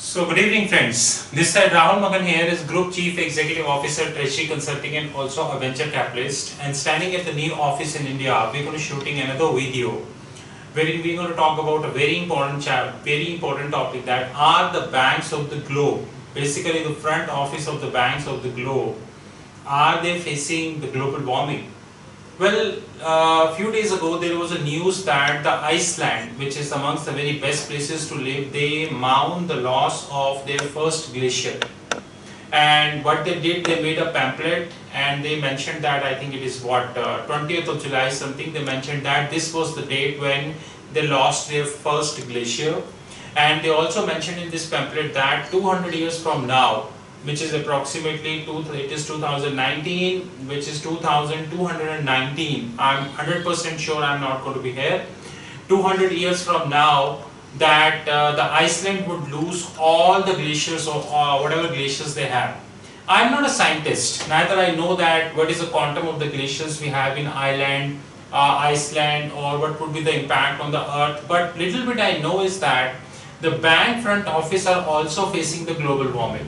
So good evening friends, this side Rahul Magan here is Group Chief Executive Officer, Treasury Consulting and also a venture capitalist, and standing at the new office in India, we're going to shooting another video wherein we're going to talk about a very important topic, that are the banks of the globe, basically the front office of the banks of the globe, are they facing the global warming? Well, a few days ago there was a news that the Iceland, which is amongst the very best places to live, they mourn the loss of their first glacier. And what they did, they made a pamphlet and they mentioned that, I think it is 20th of July something, they mentioned that this was the date when they lost their first glacier. And they also mentioned in this pamphlet that 200 years from now, which is approximately 2019, which is 2219. I'm 100% sure I'm not going to be here. 200 years from now, that the Iceland would lose all the glaciers or whatever glaciers they have. I'm not a scientist, neither I know that what is the quantum of the glaciers we have in Iceland, or what would be the impact on the earth. But little bit I know is that the bank front office are also facing the global warming.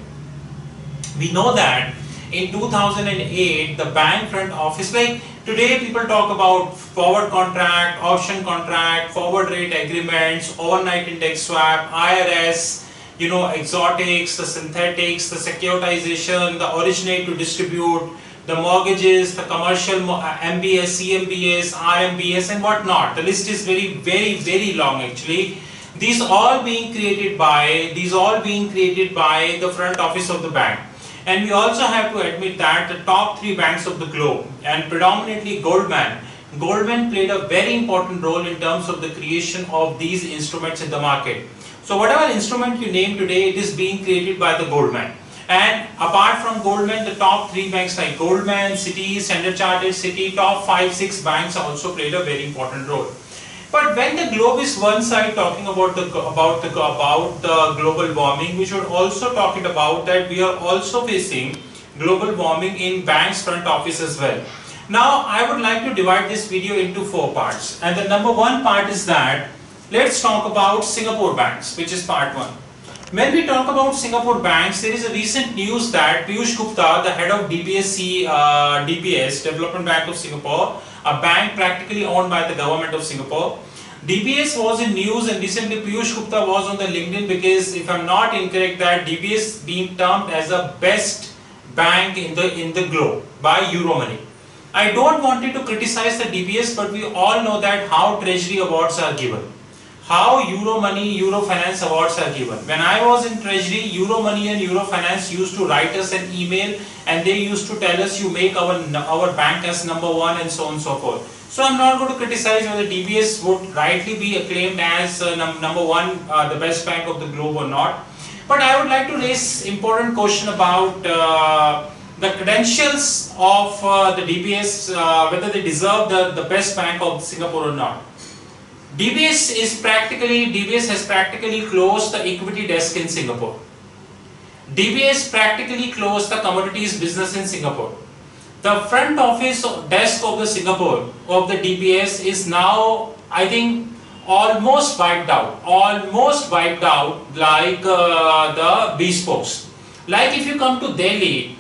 We know that in 2008, the bank front office, like today people talk about forward contract, option contract, forward rate agreements, overnight index swap, IRS, exotics, the synthetics, the securitization, the originate to distribute, the mortgages, the commercial MBS, CMBS, RMBS and whatnot. The list is very long actually. These all being created by the front office of the bank. And we also have to admit that the top three banks of the globe, and predominantly Goldman played a very important role in terms of the creation of these instruments in the market. So whatever instrument you name today, it is being created by the Goldman. And apart from Goldman, the top three banks like Goldman, Citi, Standard Chartered, Citi, top 5-6 banks also played a very important role. But when the globe is one side talking about the global warming, we should also talk about that we are also facing global warming in banks front office as well. Now I would like to divide this video into 4 parts, and the number 1 part is that let's talk about Singapore banks, which is part 1. When we talk about Singapore banks, there is a recent news that Piyush Gupta, the head of DBS, Development Bank of Singapore, a bank practically owned by the government of Singapore. DBS was in news, and recently Piyush Gupta was on the LinkedIn because, if I'm not incorrect, that DBS being termed as the best bank in the globe by Euromoney. I don't want to criticize the DBS, but we all know that how Treasury awards are given, how Euromoney, Eurofinance awards are given. When I was in Treasury, Euromoney and Eurofinance used to write us an email and they used to tell us, you make our bank as number 1 and so on and so forth. So I'm not going to criticize whether DBS would rightly be acclaimed as number 1, the best bank of the globe or not. But I would like to raise important question about the credentials of the DBS, whether they deserve the best bank of Singapore or not. DBS has practically closed the equity desk in Singapore. DBS practically closed the commodities business in Singapore. The front office desk of the DBS is now, I think, almost wiped out like the bespokes. Like if you come to Delhi,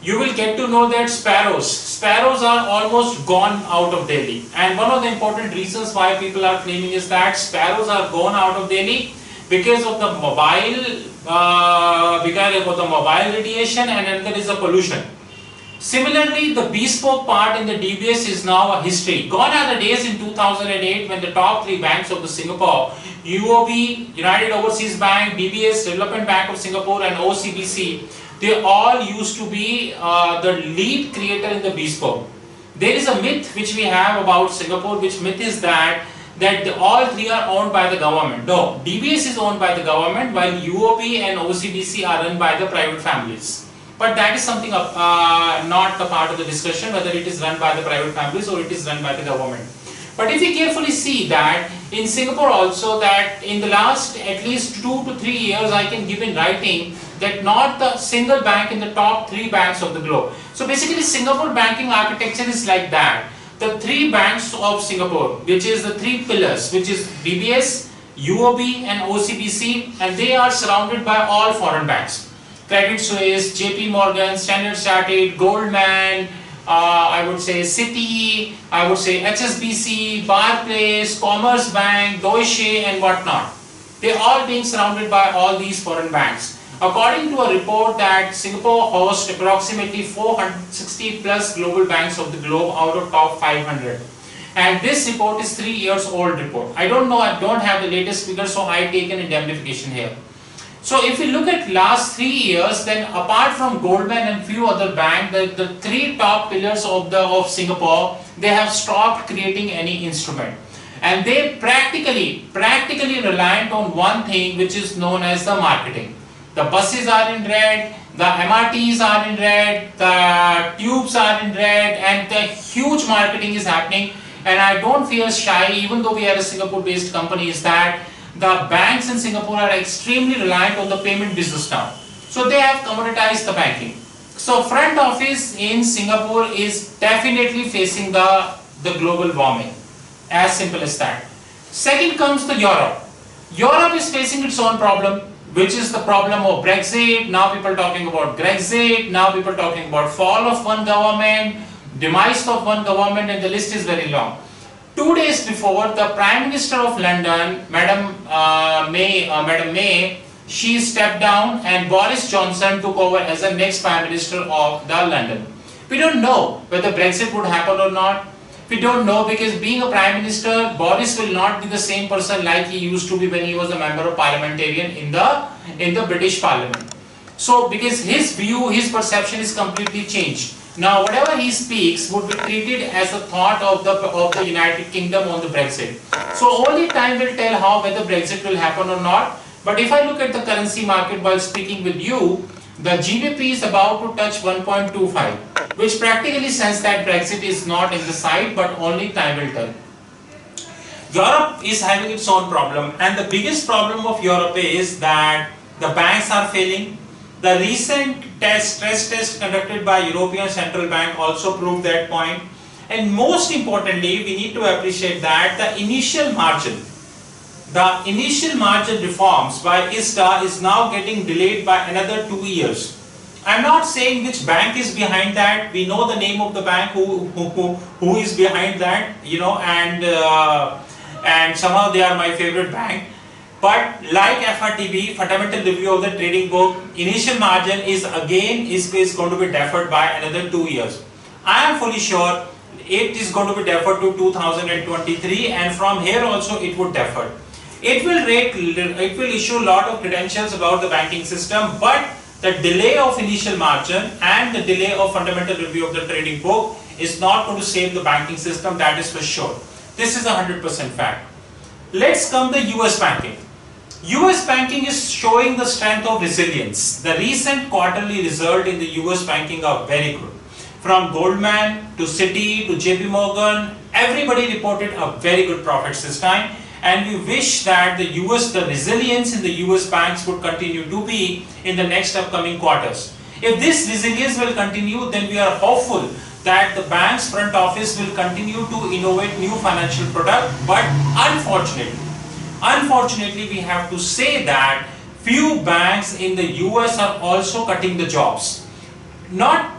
you will get to know that sparrows are almost gone out of Delhi. And one of the important reasons why people are claiming is that sparrows are gone out of Delhi because of the mobile radiation, and then there is a pollution. Similarly, the bespoke part in the DBS is now a history. Gone are the days in 2008 when the top 3 banks of the Singapore, UOB, United Overseas Bank, DBS, Development Bank of Singapore and OCBC, they all used to be the lead creator in the bespoke. There is a myth which we have about Singapore, which myth is that all 3 are owned by the government. No, DBS is owned by the government while UOB and OCBC are run by the private families. But that is something not a part of the discussion, whether it is run by the private families or it is run by the government. But if you carefully see that in Singapore also, that in the last at least 2 to 3 years, I can give in writing that not the single bank in the top 3 banks of the globe. So basically Singapore banking architecture is like that. The 3 banks of Singapore, which is the 3 pillars, which is DBS, UOB and OCBC, and they are surrounded by all foreign banks. Credit Suisse, JP Morgan, Standard Chartered, Goldman, I would say Citi, I would say HSBC, Barclays, Commerce Bank, Deutsche and whatnot. They are all being surrounded by all these foreign banks. According to a report that Singapore hosts approximately 460 plus global banks of the globe out of top 500. And this report is 3 years old report. I don't know, I don't have the latest figure, so I take an indemnification here. So if you look at last 3 years, then apart from Goldman and few other banks, the three top pillars of Singapore, they have stopped creating any instrument. And they practically reliant on one thing, which is known as the marketing. The buses are in red, the MRTs are in red, the tubes are in red, and the huge marketing is happening. And I don't feel shy, even though we are a Singapore-based company, is that the banks in Singapore are extremely reliant on the payment business now. So they have commoditized the banking. So front office in Singapore is definitely facing the global warming. As simple as that. Second comes the Europe. Europe is facing its own problem, which is the problem of Brexit. Now people are talking about Grexit. Now people are talking about fall of one government, demise of one government, and the list is very long. 2 days before, the Prime Minister of London, Madam May, she stepped down and Boris Johnson took over as the next Prime Minister of the London. We don't know whether Brexit would happen or not. We don't know, because being a Prime Minister, Boris will not be the same person like he used to be when he was a member of parliamentarian in the British Parliament. So because his view, his perception is completely changed. Now whatever he speaks would be treated as a thought of the United Kingdom on the Brexit. So only time will tell how whether Brexit will happen or not. But if I look at the currency market while speaking with you, the GBP is about to touch 1.25, which practically says that Brexit is not in the sight, but only time will tell. Europe is having its own problem, and the biggest problem of Europe is that the banks are failing. The recent stress test conducted by European Central Bank also proved that point. And most importantly, we need to appreciate that the initial margin reforms by ISDA is now getting delayed by another 2 years. I'm not saying which bank is behind that. We know the name of the bank who is behind that, you know, and somehow they are my favorite bank. But like FRTB, fundamental review of the trading book, initial margin is going to be deferred by another 2 years. I am fully sure it is going to be deferred to 2023, and from here also it would defer. It will issue a lot of credentials about the banking system, but the delay of initial margin and the delay of fundamental review of the trading book is not going to save the banking system, that is for sure. This is 100% fact. Let's come to US banking. US banking is showing the strength of resilience. The recent quarterly result in the US banking are very good. From Goldman to Citi to JP Morgan, everybody reported a very good profits this time. And we wish that the resilience in the US banks would continue to be in the next upcoming quarters. If this resilience will continue, then we are hopeful that the bank's front office will continue to innovate new financial product. But unfortunately, we have to say that few banks in the US are also cutting the jobs. Not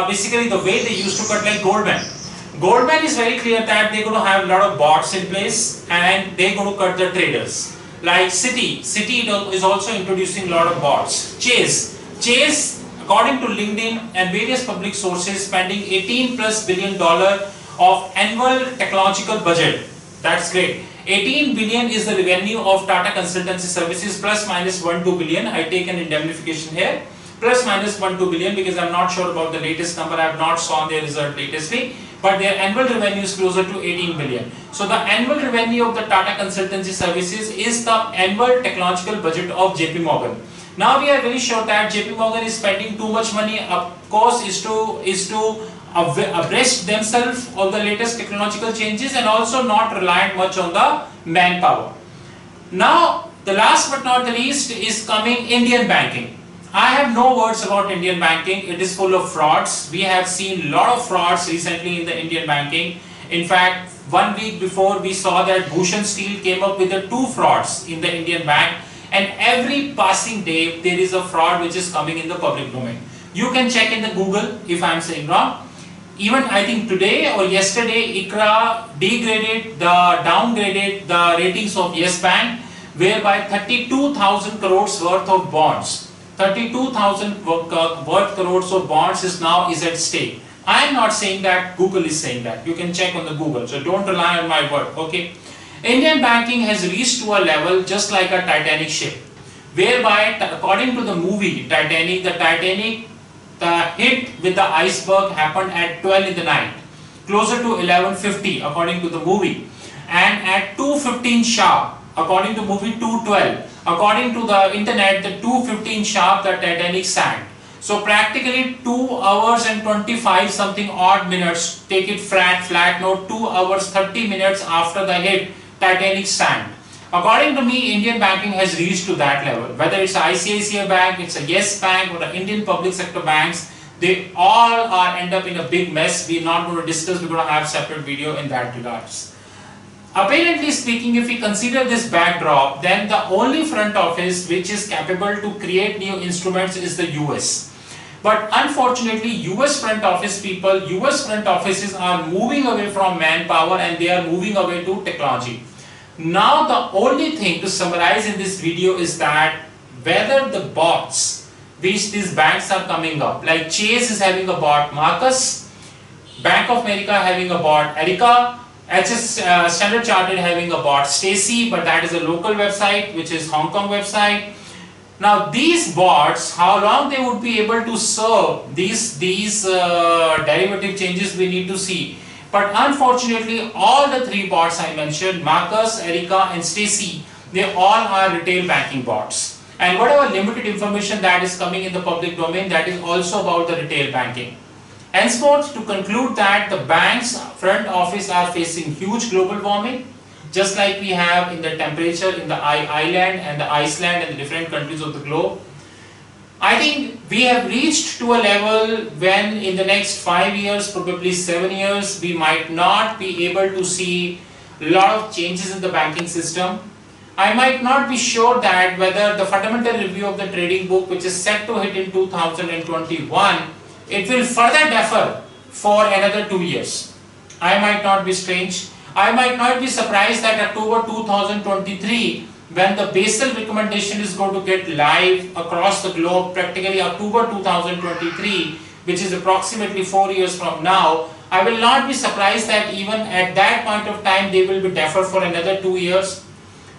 basically the way they used to cut, like Goldman. Goldman is very clear that they're going to have a lot of bots in place and they're going to cut the traders. Like Citi is also introducing a lot of bots. Chase, according to LinkedIn and various public sources, spending $18+ billion of annual technological budget. That's great. 18 billion is the revenue of Tata Consultancy Services, plus minus 1-2 billion. I take an indemnification here. Plus minus 1-2 billion, because I'm not sure about the latest number. I have not saw their result latestly. But their annual revenue is closer to 18 billion. So the annual revenue of the Tata Consultancy Services is the annual technological budget of JP Morgan. Now we are very sure that JP Morgan is spending too much money, of course, is to abreast themselves of the latest technological changes and also not reliant much on the manpower. Now the last but not the least is coming Indian banking. I have no words about Indian banking. It is full of frauds. We have seen a lot of frauds recently in the Indian banking. In fact, 1 week before we saw that Bhushan Steel came up with the 2 frauds in the Indian bank, and every passing day there is a fraud which is coming in the public domain. You can check in the Google if I am saying wrong. Even I think today or yesterday ICRA downgraded the ratings of Yes Bank, whereby 32,000 crores worth of bonds, 32,000 worth crores of bonds is at stake. I am not saying that, Google is saying that. You can check on the Google, so don't rely on my word, okay? Indian banking has reached to a level just like a Titanic ship, whereby according to the movie Titanic, the hit with the iceberg happened at 12 in the night, closer to 11:50 according to the movie, and at 2:15 sharp, according to movie 2:12, according to the internet, the 2:15 sharp the Titanic sank. So practically 2 hours and 25 something odd minutes, take it flat note, 2 hours 30 minutes after the hit, Titanic sank. According to me, Indian banking has reached to that level. Whether it's ICICI Bank, it's a Yes Bank, or the Indian public sector banks, they all end up in a big mess. We're not going to discuss, we're going to have separate video in that regards. Apparently speaking, if we consider this backdrop, then the only front office which is capable to create new instruments is the US. But unfortunately, US front office people, US front offices are moving away from manpower and they are moving away to technology. Now the only thing to summarize in this video is that whether the bots which these banks are coming up, like Chase is having a bot Marcus, Bank of America having a bot Erica, Standard Chartered having a bot Stacy, but that is a local website which is Hong Kong website. Now these bots, how long they would be able to serve these derivative changes, we need to see. But unfortunately, all the 3 bots I mentioned, Marcus, Erica and Stacy, they all are retail banking bots. And whatever limited information that is coming in the public domain, that is also about the retail banking. Henceforth, to conclude that the banks front office are facing huge global warming, just like we have in the temperature in the island and the Iceland and the different countries of the globe. I think we have reached to a level when in the next 5 years, probably 7 years, we might not be able to see a lot of changes in the banking system. I might not be sure that whether the fundamental review of the trading book, which is set to hit in 2021, it will further defer for another 2 years. I might not be strange. I might not be surprised that October 2023, when the Basel recommendation is going to get live across the globe, practically October 2023, which is approximately 4 years from now, I will not be surprised that even at that point of time they will be deferred for another 2 years.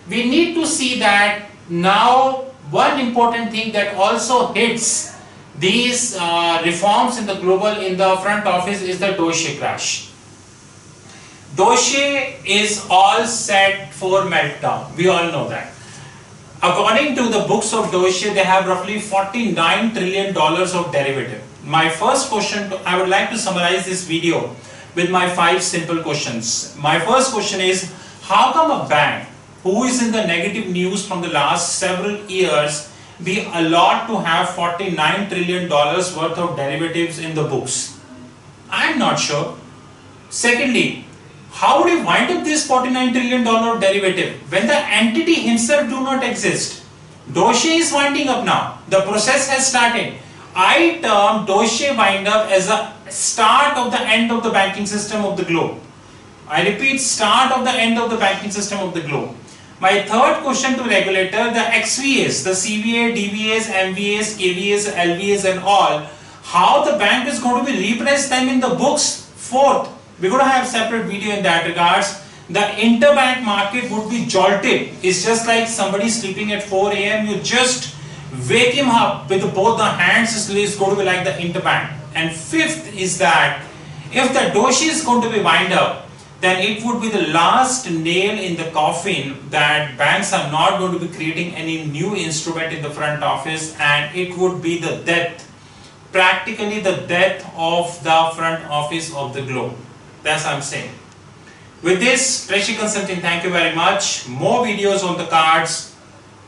We need to see that now. One important thing that also hits these reforms in the front office is the Deutsche crash. Deutsche is all set for meltdown. We all know that. According to the books of Deutsche, they have roughly $49 trillion of derivative. My first question, I would like to summarize this video with my 5 simple questions. My first question is, how come a bank who is in the negative news from the last several years be allowed to have $49 trillion worth of derivatives in the books? I am not sure. Secondly, how would he wind up this $49 trillion derivative when the entity himself do not exist? Deutsche is winding up now. The process has started. I term Deutsche wind up as a start of the end of the banking system of the globe. I repeat, start of the end of the banking system of the globe. My third question to regulator, the XVAs, the CVA, DVAs, MVAs, KVAs, LVAs and all, how the bank is going to be repriced them in the books. Fourth, we're going to have separate video in that regards. The interbank market would be jolted. It's just like somebody sleeping at 4 AM. You just wake him up with both the hands. It's going to be like the interbank. And fifth is that if the Deutsche is going to be wind up, then it would be the last nail in the coffin that banks are not going to be creating any new instrument in the front office, and it would be the death, practically the death of the front office of the globe. That's what I'm saying. With this, Treasury Consulting, thank you very much. More videos on the cards.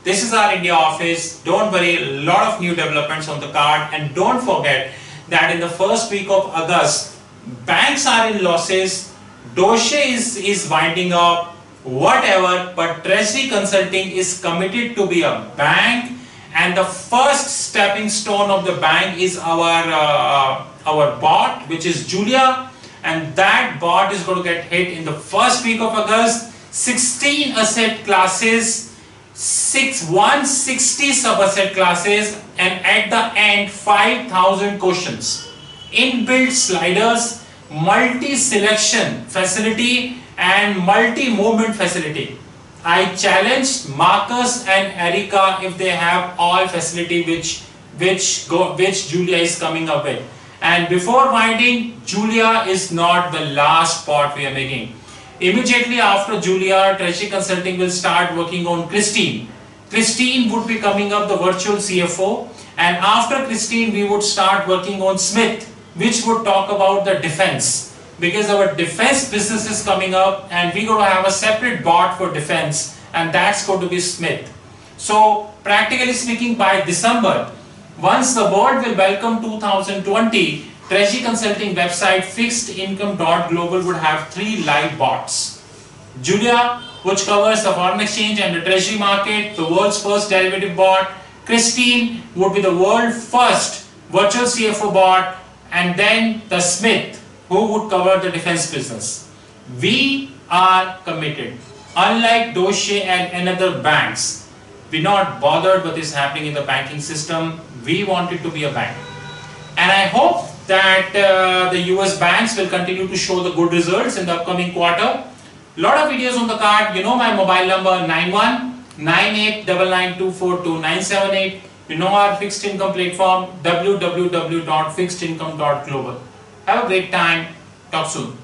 This is our India office. Don't worry, a lot of new developments on the card. And don't forget that in the first week of August, banks are in losses. Dossier is winding up, whatever, but Treasury Consulting is committed to be a bank, and the first stepping stone of the bank is our bot, which is Julia, and that bot is going to get hit in the first week of August. 16 asset classes, 160 sub-asset classes, and at the end 5,000 questions, inbuilt sliders, multi-selection facility and multi-movement facility. I challenged Marcus and Erica if they have all facility which Julia is coming up with. And before winding, Julia is not the last part we are making. Immediately after Julia, Treasury Consulting will start working on Christine. Christine would be coming up the virtual CFO, and after Christine we would start working on Smith, which would talk about the defense, because our defense business is coming up and we're going to have a separate bot for defense, and that's going to be Smith. So practically speaking, by December, once the world will welcome 2020, Treasury Consulting website fixedincome.global would have 3 live bots. Julia, which covers the foreign exchange and the treasury market, the world's first derivative bot. Christine would be the world's first virtual CFO bot, and then the Smith, who would cover the defense business. We are committed. Unlike Dossier and another banks, we're not bothered what is happening in the banking system. We want it to be a bank. And I hope that the US banks will continue to show the good results in the upcoming quarter. Lot of videos on the card. You know my mobile number 919899242978. You know our fixed income platform www.fixedincome.global. Have a great time. Talk soon.